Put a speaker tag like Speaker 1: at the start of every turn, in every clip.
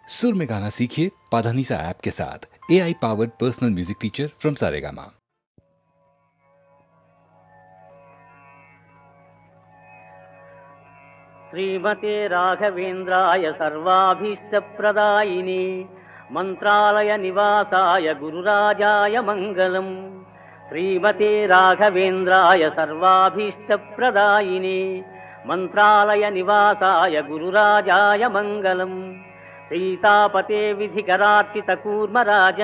Speaker 1: सुर में गाना सीखिए पाधानीसा ऐप के साथ। AI powered personal music teacher from Saregama.
Speaker 2: श्रीमते राघवेन्द्राय सर्वाभीष्टप्रदायिने मंत्रालय निवासाय गुरुराजाय मंगलम्। श्रीमते राघवेन्द्राय सर्वाभीष्टप्रदायिने मंत्रालय निवासाय गुरुराजाय मंगलम्। सीतापते विधिकरार्चितकूर्मराज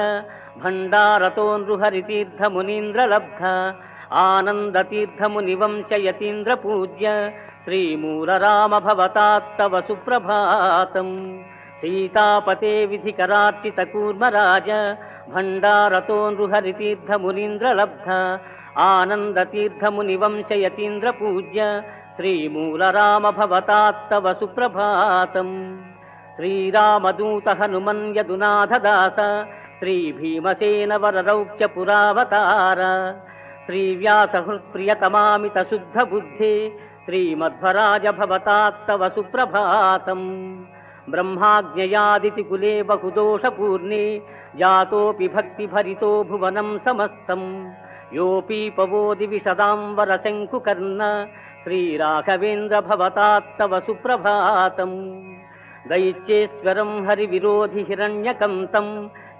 Speaker 2: भण्डारतो नृहरितीर्थमुनीन्द्रलब्ध आनन्दतीर्थमुनिवंशयतीन्द्रपूज्य श्रीमूलराम भवतात्तव सुप्रभातम्। सीतापते विधिकरार्चितकूर्मराज भण्डारतो नृहरितीर्थमुनीन्द्रलब्ध आनन्दतीर्थमुनिवंशयतीन्द्रपूज्य श्रीमूलराम भवतात्तव सुप्रभातम्। श्रीरामदूत हनुमन् यदुनाथदास श्रीभीमसेन वररौक्यपुरावतार श्रीव्यासहृत्प्रियतमामितशुद्धबुद्धे श्रीमध्वराज भवतात्तव सुप्रभातम्। ब्रह्माज्ञयादितिकुले बहुदोषपूर्णे जातोऽपि भक्तिभरितो भुवनं समस्तम्। योऽपि पवोदि विशदाम्बरशङ्कुकर्ण श्रीराघवेन्द्र भवतात्तव सुप्रभातम्। दैत्येश्वरं हरिविरोधि हिरण्यकंतं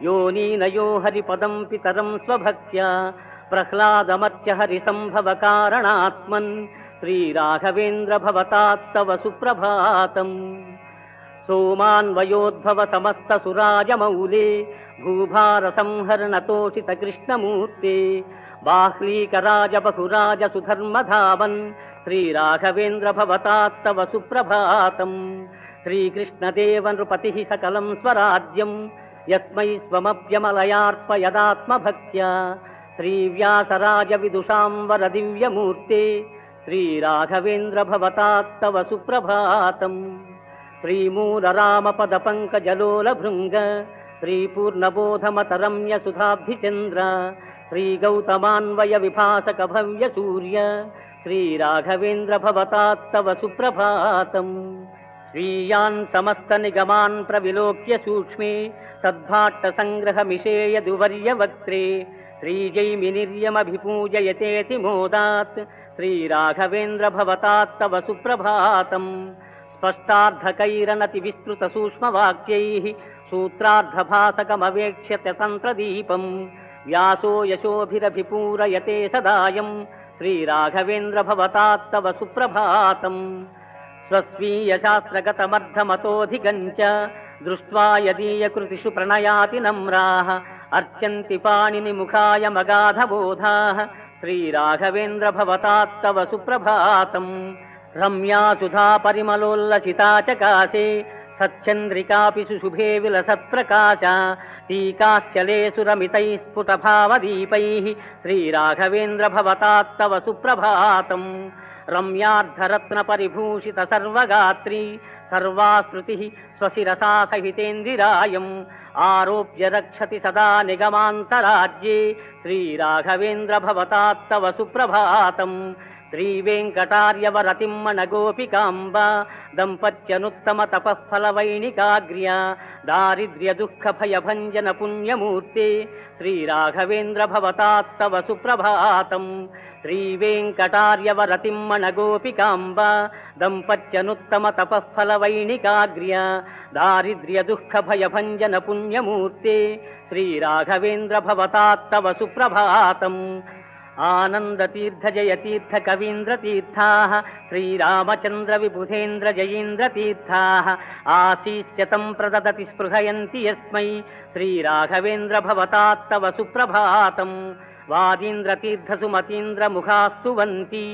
Speaker 2: योनीनयो हरिपदं पितरं स्वभक्त्या प्रह्लादमर्च्य हरिसंभवकारणात्मन् श्रीराघवेन्द्र भवतात्तव सुप्रभातम्। सोमान्वयोद्भव समस्तसुराजमौले भूभारसंहरणतोषितकृष्णमूर्ते बाह्लीकराज बहुराज सुधर्मधावन् श्रीराघवेन्द्र भवतात्तव सुप्रभातम्। श्रीकृष्णदेव नृपतिः सकलं स्वराज्यं यस्मै स्वमभ्यमलयार्पयदात्मभक्त्या श्रीव्यासराज विदुषाम्बर दिव्यमूर्ते श्रीराघवेन्द्र भवतात्तव सुप्रभातम्। श्रीमूलरामपदपङ्कजलोलभृङ्ग श्रीपूर्णबोधमतरम्य सुधाब्धिचन्द्र श्रीगौतमान्वय विभासक भव्यसूर्य श्रीराघवेन्द्र भवतात्तव सुप्रभातम्। स्वीयान् समस्तनिगमान् प्रविलोक्य सूक्ष्मे सद्भाट्टसङ्ग्रहमिषेयदुवर्यवक्त्रे श्रीजैमिनिर्यमभिपूजयतेति मोदात् श्रीराघवेन्द्र भवतात्तव सुप्रभातम्। स्पष्टार्धकैरनतिविस्तृतसूक्ष्मवाक्यैः सूत्रार्धभासकमवेक्ष्य तन्त्रदीपम् व्यासो यशोभिरभिपूरयते सदायम् श्रीराघवेन्द्र भवतात्तव सुप्रभातम्। स्वस्वीयशास्त्रगतमर्धमतोऽधिगञ्च दृष्ट्वा यदीयकृतिषु प्रणयाति नम्राः अर्चन्ति पाणिनिमुखाय मगाधबोधाः श्रीराघवेन्द्र भवतात्तव सुप्रभातम्। रम्या सुधा परिमलोल्लसिता चकाशे सच्चन्द्रिकापि सुशुभे विलसत्प्रकाशा टीकाश्चले सुरमितैः स्फुटभावदीपैः श्रीराघवेन्द्र भवतात्तव सुप्रभातम्। रम्यार्धरत्नपरिभूषित सर्वगात्री सर्वाश्रुतिः स्वशिरसा सहितेन्दिरायम् आरोप्य रक्षति सदा निगमान्तराज्ये श्रीराघवेन्द्र भवतात्तव सुप्रभातम्। श्रीवेङ्कटार्यवरतिम्मणगोपिकाम्ब दम्पत्यनुत्तम तपःफलवैणिकाग्र्या दारिद्र्यदुःखभयभञ्जन पुण्यमूर्ते श्रीराघवेन्द्र भवतात्तव सुप्रभातम्। श्रीवेङ्कटार्यवरतिम्मणगोपिकाम्ब दम्पत्यनुत्तम तपःफलवैणिकाग्र्या दारिद्र्यदुःखभयभञ्जन पुण्यमूर्ते श्रीराघवेन्द्र भवतात्तव सुप्रभातम्। आनन्दतीर्थ जयतीर्थ कवीन्द्रतीर्थाः श्रीरामचन्द्र विबुधेन्द्र जयीन्द्रतीर्थाः आशीस्यतं प्रददति स्पृहयन्ति यस्मै श्रीराघवेन्द्र भवतात्तव सुप्रभातम्। वादीन्द्रतीर्थसुमतीन्द्र मुखास्तुवन्ति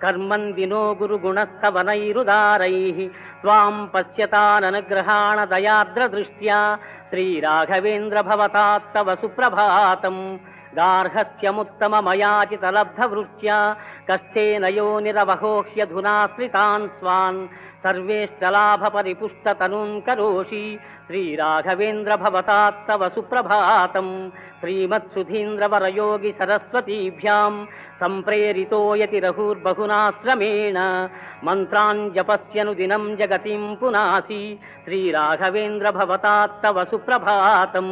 Speaker 2: कर्मन्दिनो गुरुगुणस्तवनैरुदारैः त्वां पश्यताननुग्रहाण दयार्द्रदृष्ट्या श्रीराघवेन्द्र भवतात्तव सुप्रभातम्। गार्हस्थ्यमुत्तममयाचितलब्धवृष्ट्या कष्टेन योनिरवहोह्यधुनाश्रितान् स्वान् सर्वेष्टलाभपरिपुष्टतनून् करोषि श्रीराघवेन्द्र भवतात्तव सुप्रभातम्। श्रीमत्सुधीन्द्रवरयोगि सरस्वतीभ्यां సంప్రేరితో యతిరహుర్బహునాశ్రమేణ మంత్రాన్ జపస్యను దినం జగతిం పునాసి శ్రీరాఘవేంద్ర భవతాత్తవ సుప్రభాతం.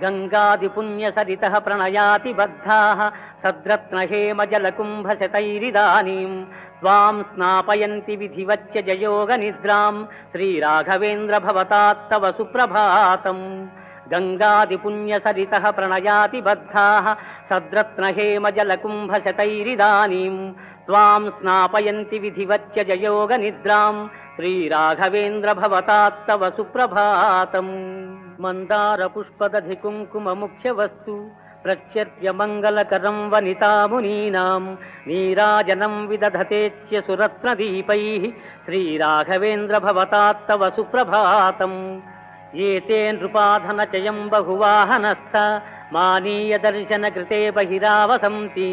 Speaker 2: గంగాది పుణ్యసరిత ప్రణయాతి బద్ధా సద్రత్నహేమజలకుంభశతైరిదానీం త్వాం స్నాపయంతి విధివచ్చ జయోగ నిద్రాం శ్రీరాఘవేంద్ర భవతాత్తవ సుప్రభాతం. గంగాది పుణ్యసరిత ప్రణయాతి బద్ధా సద్రత్నహేమజలకుంభశతైరిదానీం త్వాం స్నాపయంతి విధివచ్చ జయోగ నిద్రాం శ్రీరాఘవేంద్ర భవతాత్తవ సుప్రభాతం. మందార పుష్పదధి కుంకుమ ముఖ్య వస్తు ప్రత్యర్ప్య మంగళకరం వనితామునీనాం నీరాజనం విదధతేత్య సురత్నదీపైః శ్రీరాఘవేంద్ర భవతాత్తవ సుప్రభాతం. ఏతే నృపాధనచయం బహువాహనస్థ మానీయ దర్శన కృతే బహిరావసంతి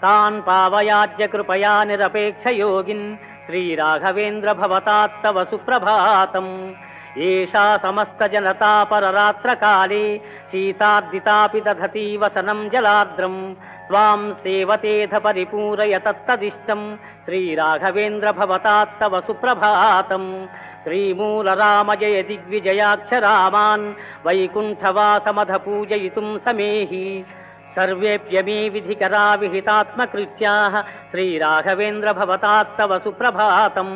Speaker 2: తాన్ పావయాజ్య కృపయా నిరపేక్ష యోగిన్ శ్రీరాఘవేంద్ర భవతాత్తవ సుప్రభాతం. ఏషా సమస్త జనతా పరరాత్ర కాలే శీతార్దితాపి దధతి వసనం జలార్ద్రం త్వాం సేవతేధ పరిపూరయ తత్తదిష్టం శ్రీరాఘవేంద్ర భవతాత్తవ సుప్రభాతం. శ్రీమూల రామ జయ దిగ్విజయాక్షరామాన్ వైకుంఠవాసమధ పూజయితుం సమేహి సర్వేప్యమే విధికరా విహితాత్మకృత్యాః శ్రీరాఘవేంద్ర భవతాత్తవ సుప్రభాతం.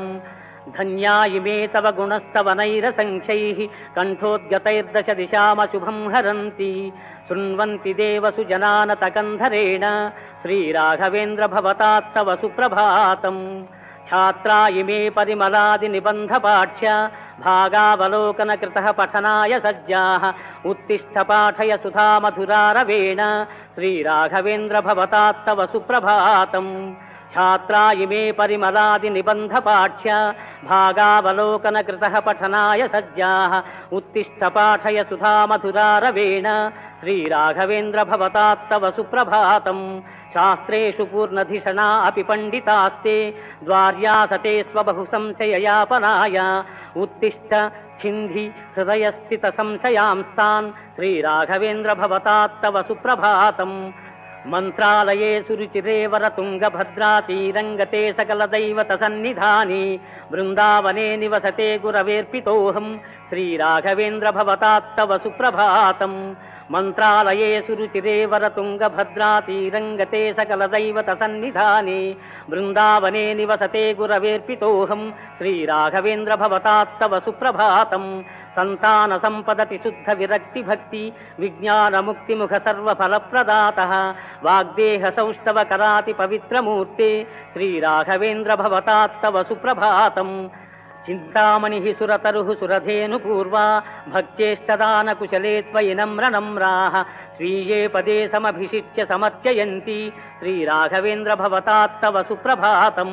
Speaker 2: ధన్యా ఇమే తవ గుణస్తవ నైరసంఖ్యైః కంఠోద్గతైర్దశ దిశామశుభం హరంతి శృణ్వంతి దేవసు జనానతకంధరేణ శ్రీరాఘవేంద్ర భవతాత్తవ సుప్రభాతం. ఛాత్రా ఇమే పరిమళాది నిబంధ పాఠ్య భాగావలోకన కృతః పఠనాయ సజ్జాః ఉత్తిష్ఠ పాఠయ సుధా మధురారవేణ శ్రీరాఘవేంద్ర భవతాత్తవ సుప్రభాతం. ఛాత్రా ఇమే పరిమళాది నిబంధ పాఠ్య భాగావలోకన కృతః పఠనాయ సజ్జాః ఉత్తిష్ఠ పాఠయ సుధా మధురారవేణ శ్రీరాఘవేంద్ర భవతాత్తవ సుప్రభాతం. శాస్త్రేషు పూర్ణధిషణా అపి పండితాస్తే ద్వార్యాసతే స్వబహు సంశయయాపనాయ ఉత్తిష్ఠ ఛింధి హృదయస్థిత సంశయాంస్తాన్ శ్రీరాఘవేంద్ర భవతాత్తవ సుప్రభాతం. మంత్రాలయే సురుచిరే వరతుంగభద్రాతీరంగతే సకల దైవత సన్నిధానే బృందావనే నివసతే గురవేర్పితోహం శ్రీరాఘవేంద్ర భవతాత్తవ సుప్రభాతం. మంత్రాలయే సురుచిరే వరతుంగభద్రాతీరంగతే సకల దైవత సన్నిధానే బృందావనే నివసతే గురవేర్పితోహం శ్రీరాఘవేంద్ర భవతాత్తవ సుప్రభాతం. సంతాన సంపదతి శుద్ధ విరక్తి భక్తి విజ్ఞాన ముక్తి ముఖ సర్వఫలప్రదాతః వాగ్దేహ సౌష్ఠవ కరాతి పవిత్రమూర్తే శ్రీరాఘవేంద్ర భవతాత్తవ సుప్రభాతం. చింతామణి సురతరు సురధేను పూర్వా భక్త్యేష్టదాన కుశలే త్వయి నమ్ర నమ్రాః స్వీయే పదే సమభిషిచ్య సమర్చయంతి శ్రీరాఘవేంద్ర భవతాత్తవ సుప్రభాతం.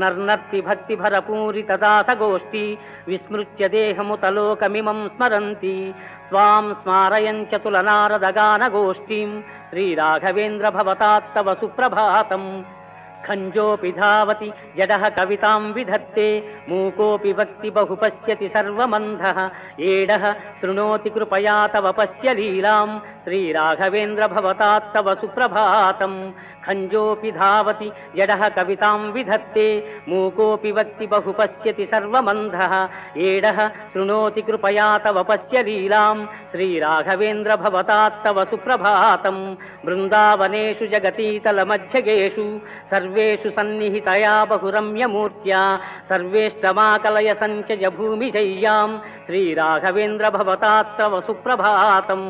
Speaker 2: నర్నర్తి భక్తి భరపూరిత దాసగోష్ఠి విస్మృత్య దేహముతలోకమిమం స్మరంతి త్వాం స్మారయంచ తులనారదగానగోష్ఠీం శ్రీరాఘవేంద్ర భవతాత్తవ సుప్రభాతం. ఖంజోపి ధావతి జడః కవితాం విధత్తే మూకోపి భక్తి బహు పశ్యతి సర్వమంధః ఏడః శృణోతి కృపయా తవ పశ్య లీలాం శ్రీరాఘవేంద్ర భవతాత్తవ సుప్రభాతం. ఖంజోపి ధావతి జడః కవితాం విధత్తే మూకోపి భక్తి బహు పశ్యతి సర్వమంధః ఏడః శృణోతి కృపయా తవ పశ్య లీలాం శ్రీరాఘవేంద్ర భవతాత్తవ సుప్రభాతం. బృందావనేషు జగతీతలమధ్యగేషు సర్వేషు సన్నిహితయా బహురమ్యమూర్త్యా సర్వేష్టమాకలయ సంచయ భూమిశయ్యాం శ్రీరాఘవేంద్ర భవతాత్తవ సుప్రభాతం.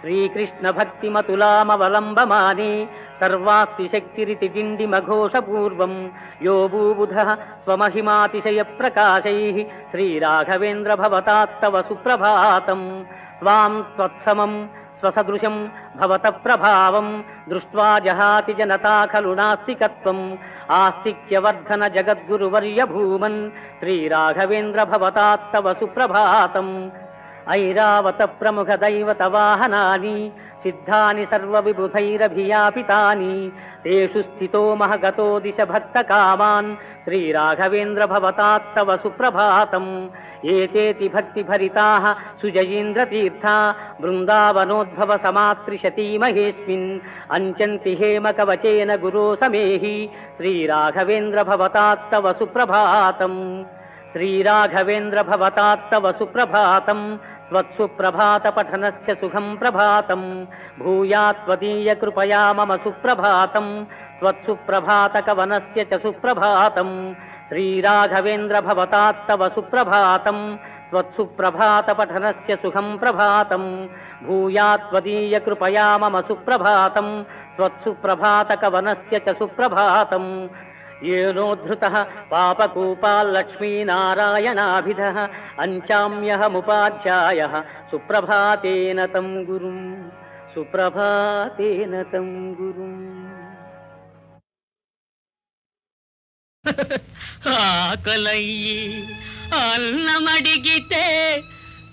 Speaker 2: శ్రీకృష్ణ భక్తిమతులామవలంబమానే సర్వాస్తి శక్తిరితి డిండిమఘోషపూర్వం యో భూబుధః స్వమహిమాతిశయ ప్రకాశైః శ్రీరాఘవేంద్ర భవతాత్తవ సుప్రభాతం. త్వాం త్వత్సమం స్వసదృశం భవత ప్రభావం దృష్ట్వా జహాతి జనతా ఖలు నాస్తికత్వం ఆస్తిక్యవర్ధన జగద్గురువర్య భూమన్ శ్రీరాఘవేంద్ర భవతాత్తవ సుప్రభాతం. ఐరావత ప్రముఖ దైవత వాహనాని సిద్ధాని సర్వవిబుధైరభియాపితాని తేషు స్థితో మహగతో దిశ భక్త కామాన్ శ్రీరాఘవేంద్ర భవతాత్తవ సుప్రభాతం. ఏతేతి భక్తి భరితాః సుజయీంద్రతీర్థా బృందావనోద్భవ సమాత్రిశతీ మహేస్మిన్ అంచంతి హేమ కవచేన గురో సమేహి శ్రీరాఘవేంద్ర భవతాత్తవ సుప్రభాతం శ్రీరాఘవేంద్ర భవతాత్తవ సుప్రభాతం త్వత్సుప్రభాత పఠనస్య సుఖం ప్రభాతం భూయాత్ త్వదీయ కృపయా మమ సుప్రభాతం త్వత్సుప్రభాత కవనస్య చ సుప్రభాతం శ్రీరాఘవేంద్ర భవతాత్తవ సుప్రభాతం త్వత్సుప్రభాత పఠనస్య సుఖం ప్రభాతం భూయాత్ త్వదీయ కృపయా మమ సుప్రభాతం త్వత్సుప్రభాత కవనస్య చ సుప్రభాతం ఏనోద్ధృతః పాపకూపాల్లక్ష్మీనారాయణాభిధః అంచామ్యహముపాధ్యాయః సుప్రభాతేన తం గురుం సుప్రభాతేన తం గురుం.
Speaker 3: ఆకలయ్యి అన్నమడిగితే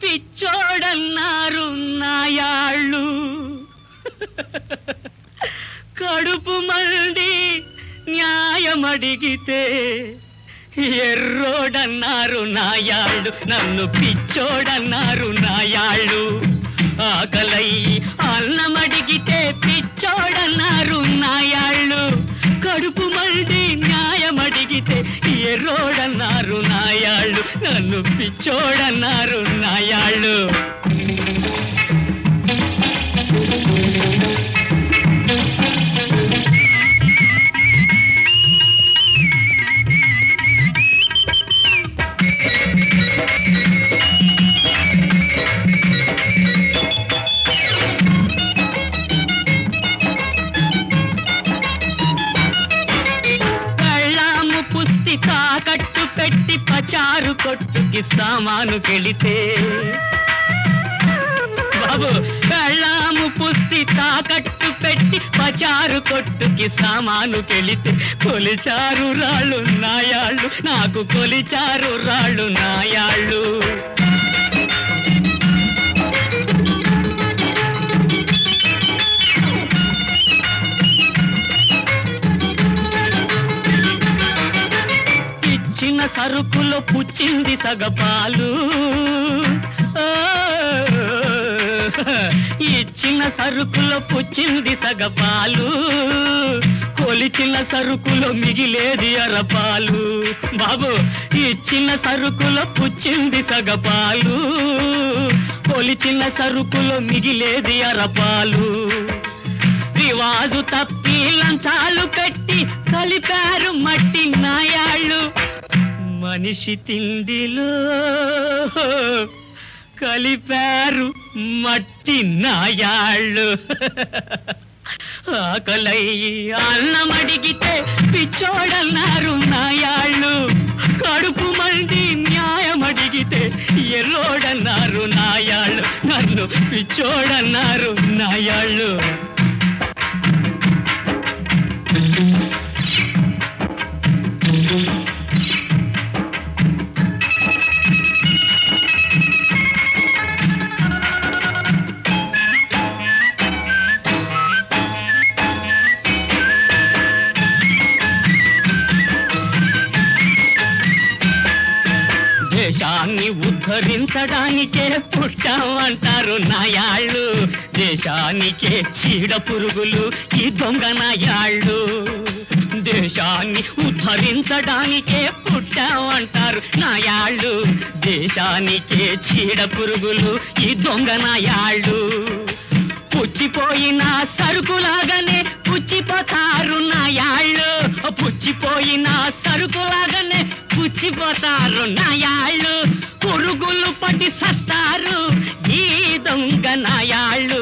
Speaker 3: పిచ్చోడన్నారు నాయాళ్ళు, కడుపు మండి న్యాయమడిగితే ఎర్రోడన్నారు నాయాళ్ళు, నన్ను పిచ్చోడన్నారు నాయాళ్ళు. ఆకలయ్యి అన్నమడిగితే పిచ్చోడన్నారు నాయాళ్ళు, కడుపు మండి న్యాయమడిగితే ఎర్రోడన్నారు నాయాళ్ళు, నన్ను పిచ్చోడన్నారు నాయాళ్ళు. తాకట్టు పెట్టి పచారు కొట్టుకి సామానుకెళితే బాబు, కళ్ళాము పుస్తి తాకట్టు పెట్టి పచారు కొట్టుకి సామానుకెళితే కొలిచారు రాళ్ళు నాయాళ్ళు, నాకు కొలిచారు రాళ్ళు నాయాళ్ళు. ఇచ్చిన సరుకులో పుచ్చింది సగపాలు, ఇచ్చిన సరుకులో పుచ్చింది సగపాలు, కొలిచిన సరుకులో మిగిలేది అరపాలు. బాబు, ఇచ్చిన సరుకులో పుచ్చింది సగపాలు, కొలిచిన సరుకులో మిగిలేది అరపాలు. రివాజు తప్పి లంచాలు పెట్టి కలిపారు మట్టి నాయాళ్ళు, మనిషి తిండిలో కలిపారు మట్టి నాయాళ్ళు. ఆకలయ్యి అన్నమడిగితే పిచ్చోడన్నారు నాయాళ్ళు, కడుపు మండి న్యాయమడిగితే ఎర్రోడన్నారు నాయాళ్ళు, నన్ను పిచ్చోడన్నారు నాయాళ్ళు. దేశాన్ని ఉద్ధరించడానికే పుట్టామంటారు నాయాళ్ళు, దేశానికే చీడ పురుగులు ఈ దొంగ నాయాళ్ళు. దేశాన్ని ఉద్ధరించడానికే పుట్టామంటారు నాయాళ్ళు, దేశానికే చీడ పురుగులు ఈ దొంగ నాయాళ్ళు. పుచ్చిపోయిన సరుకులాగానే పుచ్చిపోతారు నాయాళ్ళు, పుచ్చిపోయిన సరుకులాగానే పుచ్చిపోతారు నాయాళ్ళు. పురుగులు పట్టి సస్తారు ఈ దొంగ నాయాళ్ళు,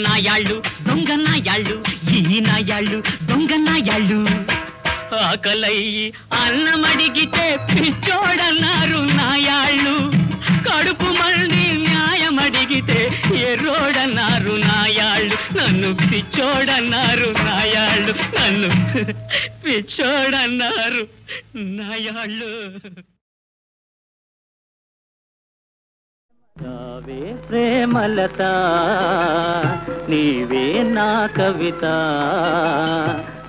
Speaker 3: నాయాళ్ళు దొంగ నాయాళ్ళు, ఈ నాయాళ్ళు దొంగ నాయాళ్ళు. ఆకలయ్యి అన్నమడిగితే పిచ్చోడన్నారు నాయాళ్ళు, కడుపు మండి న్యాయమడిగితే ఎర్రోడన్నారు నాయాళ్ళు, నన్ను పిచ్చోడన్నారు నాయాళ్ళు, నన్ను పిచ్చోడన్నారు నాయాళ్ళు.
Speaker 2: రావే ప్రేమలత నీవే నా కవిత,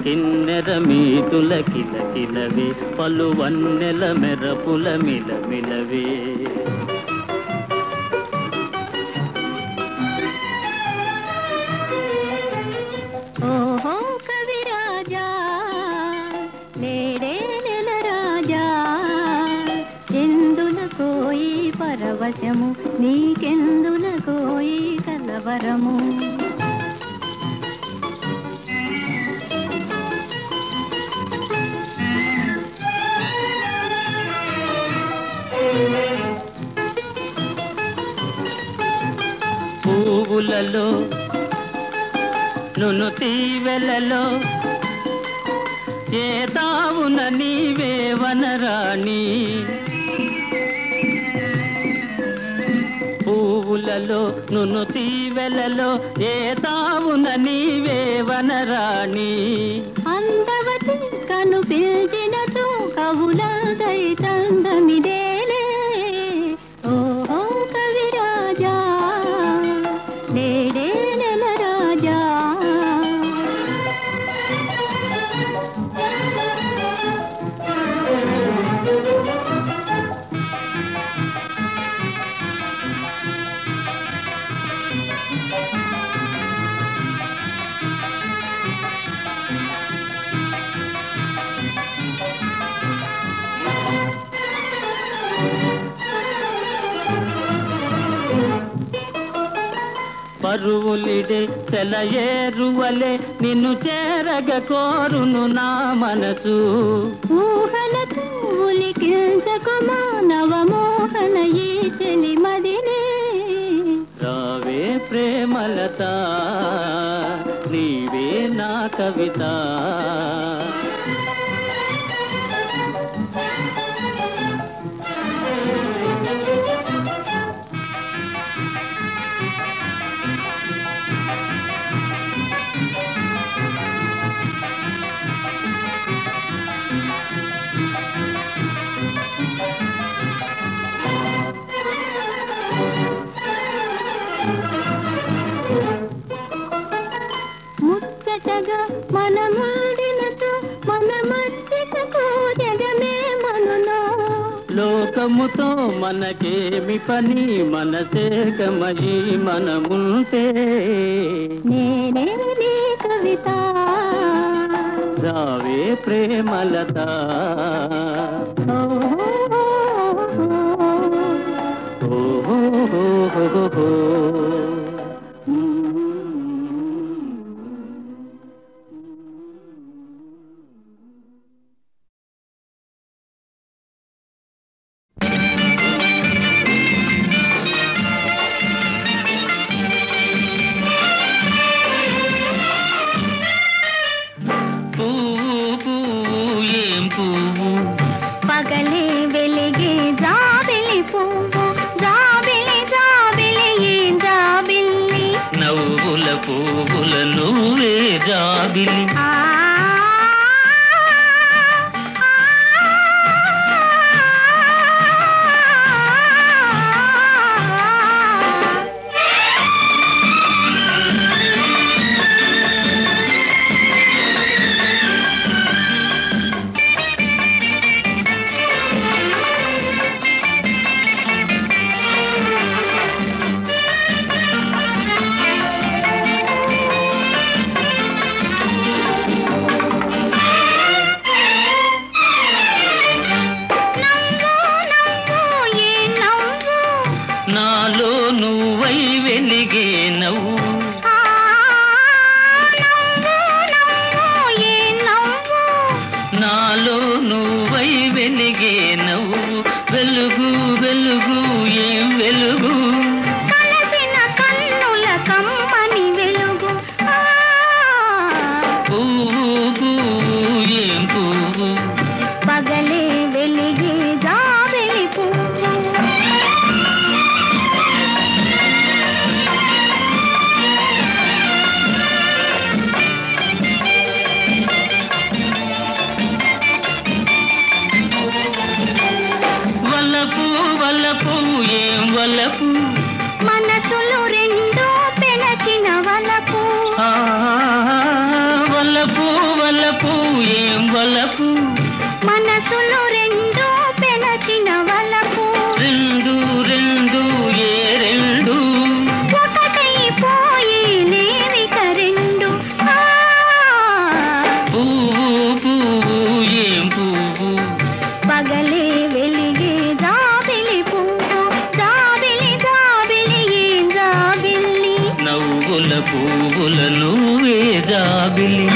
Speaker 2: కిన్నెర మీతుల కిలకిలవే పలువన్నెల మెరపుల మిలమిలవే.
Speaker 4: పరవశము నీకెందులకో ఈ కలవరము
Speaker 2: పువ్వులలో నును తీవెలలో ఏ తావున నీవే వనరాణి పువ్వులలో నును తీవెలలో ఏ తావున నీవే వనరాణి
Speaker 4: అందవతి కను పిల్చినతో కవులదై తండమిదేలే ఓ కవిరాజా లేడే నెల రాజా
Speaker 2: పరువులిడే చెలయేరువలే నిన్ను చేరగ కోరును నా మనసు
Speaker 4: ఊహలకు ఉలికించకు మానవమోహన ఈ చెలి మదినే
Speaker 2: రావే ప్రేమలత నీవే నా కవిత
Speaker 4: ముచ్చటగా మనమాడినతో మన మధ్యకు జగమే మనులో
Speaker 2: లోకముతో మనకేమి పని మనసేకమయి మనముంటే
Speaker 4: నేనే నీ కవిత
Speaker 2: రావే ప్రేమలత ఓహో
Speaker 4: పగలే వెలిగే జాబిలి పువ్వు జాబిలి జాబిలి ఏం జాబిల్లి
Speaker 2: నవ్వుల పువ్వుల నువ్వే జాబిలి నాలో నువ్వై వెలిగే నవ్వు నాలో నువ్వై వెలిగే నవ్వు వెలుగు వెలుగు ఏం వెలుగు
Speaker 4: కలసిన కన్నుల కమ్మని వెలుగు
Speaker 2: పువ్వు పువ్వు ఏం పువ్వు
Speaker 4: పగలే వెలిగే జాబిలి పువ్వు
Speaker 2: పువ్వుల నువ్వే జాబిలి.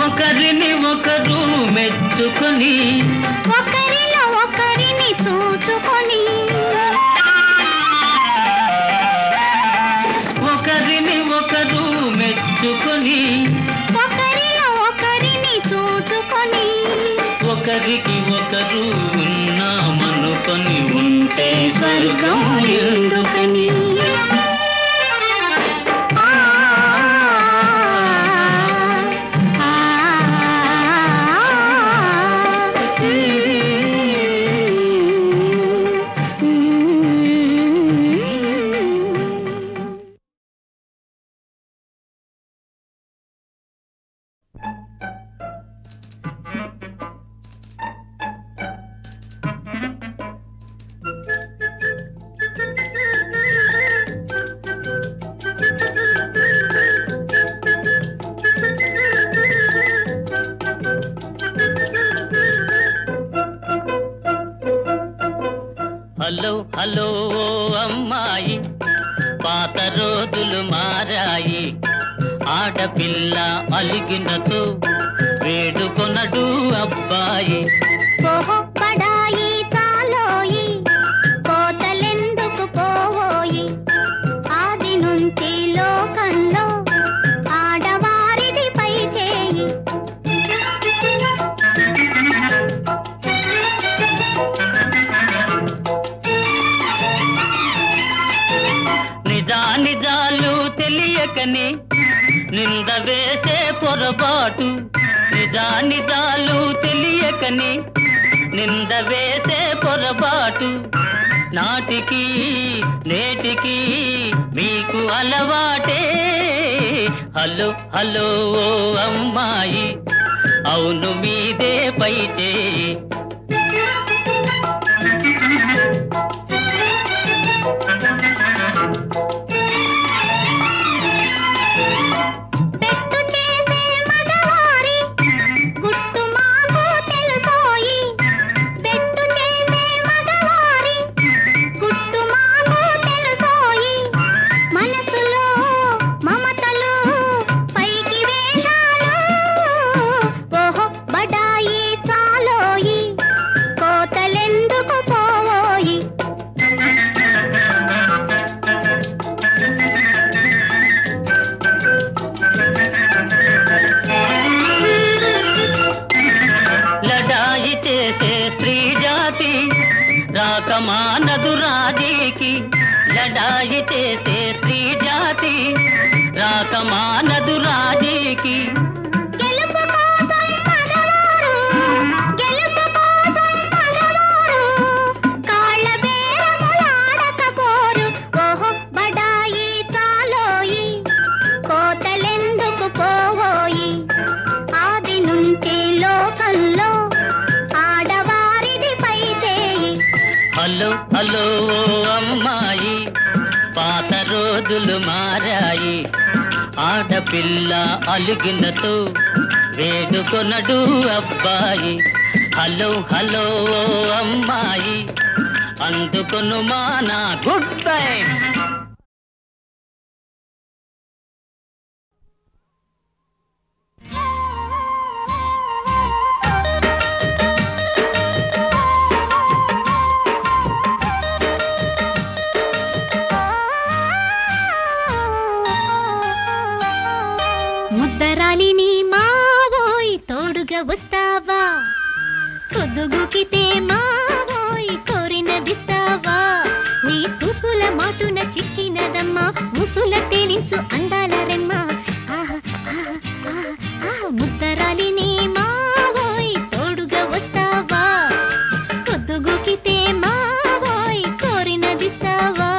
Speaker 2: ఒకరిని ఒకరు మెచ్చుకొని
Speaker 4: ఒకరిలో ఒకరిని చూచుకొని
Speaker 2: ఒకరిని ఒకరు మెచ్చుకొని
Speaker 4: ఒకరిలో ఒకరిని చూచుకొని
Speaker 2: ఒకరికి ఒకరు ఉన్నామనుకొని ఉంటే స్వర్గం ఎందుకని. హలో హలో ఓ అమ్మాయి, పాత రోజులు మారాయి. ఆడపిల్ల అలిగినతో వేడుకొనడు అబ్బాయి.
Speaker 4: ఓహో పడాయి చాలోయి కోతలెందుకు పోవోయి. ఆది నుంచి లోకంలో ఆడవారిది పై చేయి.
Speaker 2: నిజాలు తెలియకని నింద వేసే పొరపాటు. నిజాలు తెలియకని నింద వేసే పొరపాటు. నాటికి నేటికి మీకు అలవాటే. హలో హలో ఓ అమ్మాయి, అవును మీదే పైటే. రాకమానదు రాజీకి లడాయి చేసే స్త్రీ జాతి. రాకమానదు రాజీకి
Speaker 4: గెలుపు కోసం పగవారు, గెలుపు కోసం పగవారు, కాళ్ళ బేరములాడకపోరు. ఓహో బడాయి చాలోయి కోతలెందుకు పోవోయి. ఆది నుంచి లోకంలో ఆడవారిది పై చేయి.
Speaker 2: హలో హలో ఓ అమ్మాయి, పాత రోజులు మారాయి. ఆడపిల్ల అలిగినతో వేడుకొనడు అబ్బాయి. హలో హలో ఓ అమ్మాయి, అందుకొను మా నా గుడ్ బై.
Speaker 4: ముద్దరాలిని మావోయ్ తోడుగా వస్తావా. పొద్దుగుకితే మావోయ్ కోరినదిస్తావా. నీ చూపుల మాటున చిక్కినదమ్మా ముసుల తేలించు అందాల రెమ్మ. ఆహా ఆహా ఆహా ఆహా ముద్దరాలిని మావోయ్ తోడుగా వస్తావా. పొద్దుగుకితే మావోయ్ కోరినదిస్తావా.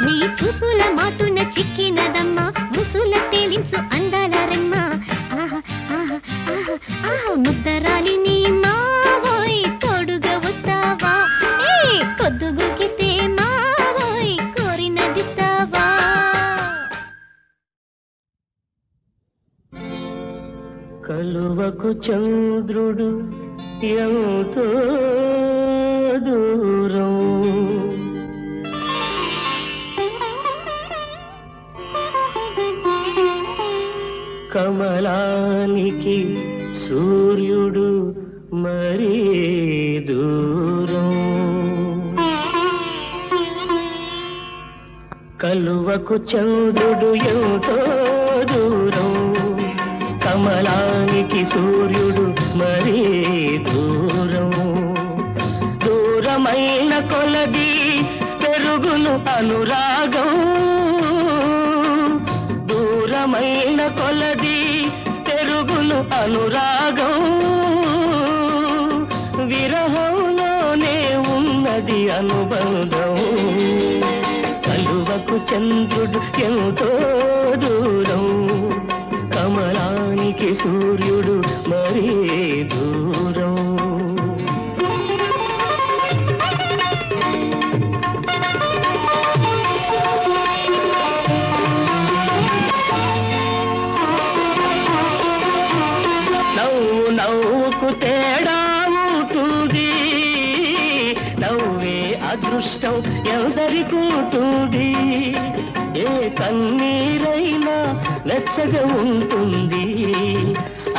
Speaker 4: నీ చూపుల మాటున చిక్కినదమ్మా ముసుల తేలించు అందాల రెమ్మ ఆహా ఆహా ఆహా ఆహా ముద్దరాలి నీ మావోయ్ తోడుగా వస్తావా ఏ కొద్దుగుకితే మావోయ్ కోరినదిస్తావా
Speaker 3: కలువకు చంద్రుడు ఎంతో దూరం కమలానికి సూర్యుడు మరీ దూరం కలువకు చంద్రుడు ఎంతో దూరం కమలానికి సూర్యుడు మరీ దూరం దూరమైన కొలది పెరుగును అనురాగం దూరమైన కొలది పెరుగును అనురాగం విరహంలోనే ఉన్నది అనుబంధం కలువకు చంద్రుడు ఎంతో దూరం కమలానికి సూర్యుడు మరీ దూరం నవ్వుకు తేడా ఉంటుంది నవ్వే అదృష్టం ఎందరికుంటుంది ఏ కన్నీరైనా వెచ్చగా ఉంటుంది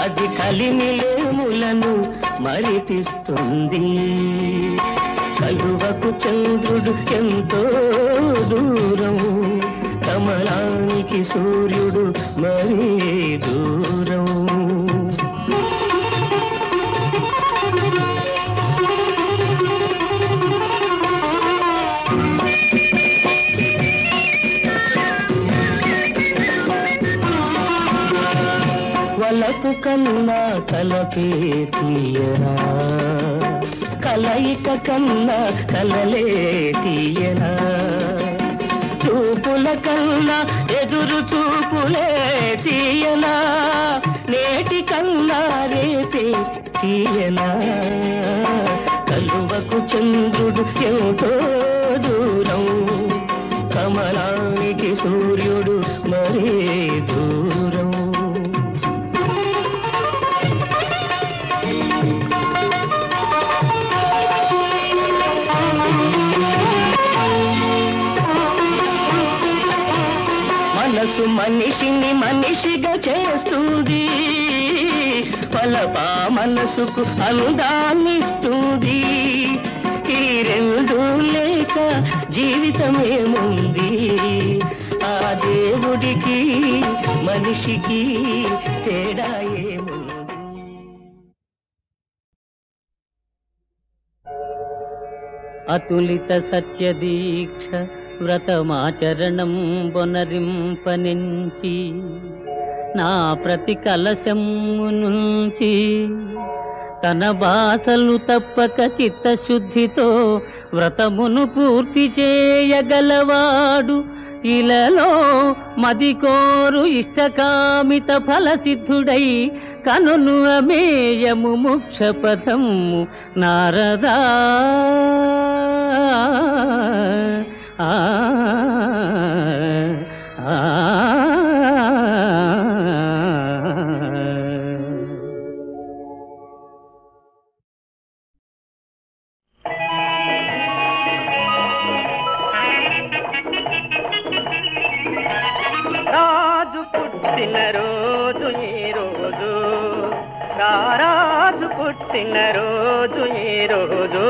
Speaker 3: అది కలిమిలేములను మరిపిస్తుంది కలువకు చంద్రుడు ఎంతో దూరం కమలానికి సూర్యుడు మరీ దూరం వలపు కన్నా కలపే తీయరా కలయిక కన్నా కలలే తీయరా చూపుల కన్నా ఎదురు చూపులే తీయనా నేటి కన్నా రేపే తీయనా కలువకు చంద్రుడు ఎంతో దూరం కమలానికి సూర్యుడు మరీ దూరం మనసు మనిషిని మనిషిగా చేస్తుంది పలపా మనసుకు అందాన్నిస్తుంది ఈ రెండు లేక జీవితమేముంది ఆ దేవుడికి మనిషికి తేడా ఏముంది అతులిత సత్యదీక్ష వ్రతమాచరణం బొనరింపనెంచి నా ప్రతి కలశము నుంచి తన బాసలు తప్పక చిత్తశుద్ధితో వ్రతమును పూర్తి చేయగలవాడు ఇలలో మదికోరు ఇష్టకామిత ఫలసిద్ధుడై కనును అమేయము మోక్షపథము నారదా ఆ రాజు పుట్టిన రోజు ఈ రోజు రాజు పుట్టిన రోజు ఈ రోజు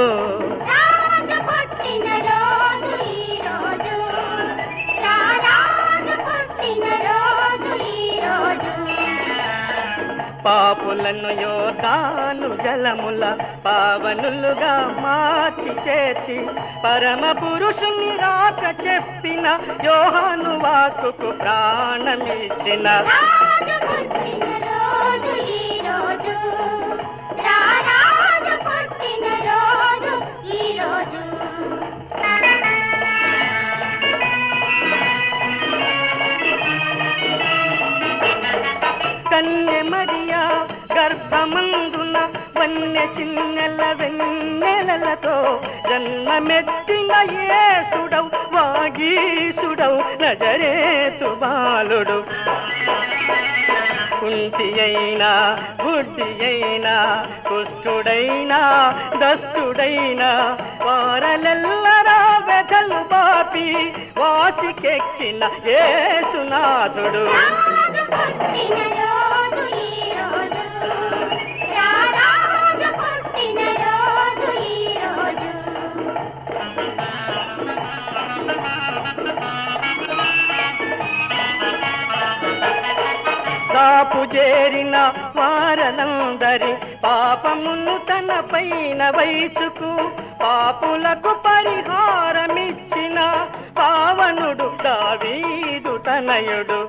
Speaker 3: పాపులను యోర్దాను జలముల పావనులుగా మార్చి చేర్చి పరమ పురుషుని రాక చెప్పిన యోహాను వాక్కుకు ప్రాణమిచ్చిన చిన్నెల వెన్నెలతో జన్మమెత్తిన యేసుడౌ వాగీసుడౌ నజరేతు బాలుడు. కుంటి అయినా బుద్ధి అయినా కుష్ఠుడైనా దస్తుడైనా వారలెల్లరా వెదలు బాపి వాసికెక్కిన యేసునాథుడు. దాపు చేరిన వారలందరి పాపమును తన పైన వైచుకు పాపులకు పరిహారమిచ్చిన పావనుడు దావీదు తనయుడు.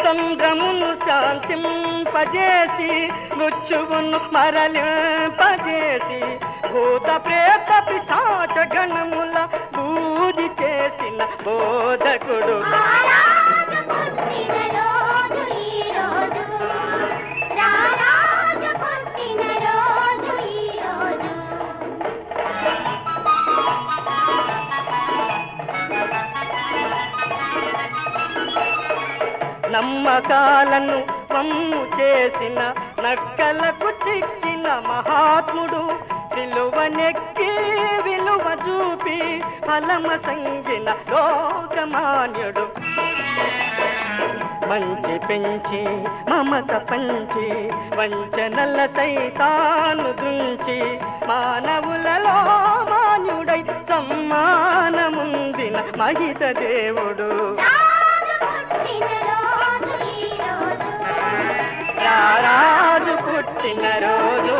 Speaker 3: సంద్రమును శాంతింపజేసి మృత్యువును మరలింపజేసి భూత ప్రేత పిశాచ గణముల బూది చేసిన బోధకుడు. నమ్మకాలను వమ్ము చేసిన నక్కలకు చిక్కిన మహాత్ముడు. విలువనెక్కి విలువ చూపి ఫలమ సంగిన లోకమాన్యుడు. మంచి పెంచి మమత పంచి వంచనల సైతాను దుంచి మానవులలో మాన్యుడై సమ్మానముందిన మహిత దేవుడు. రారాజు పుట్టిన రోజు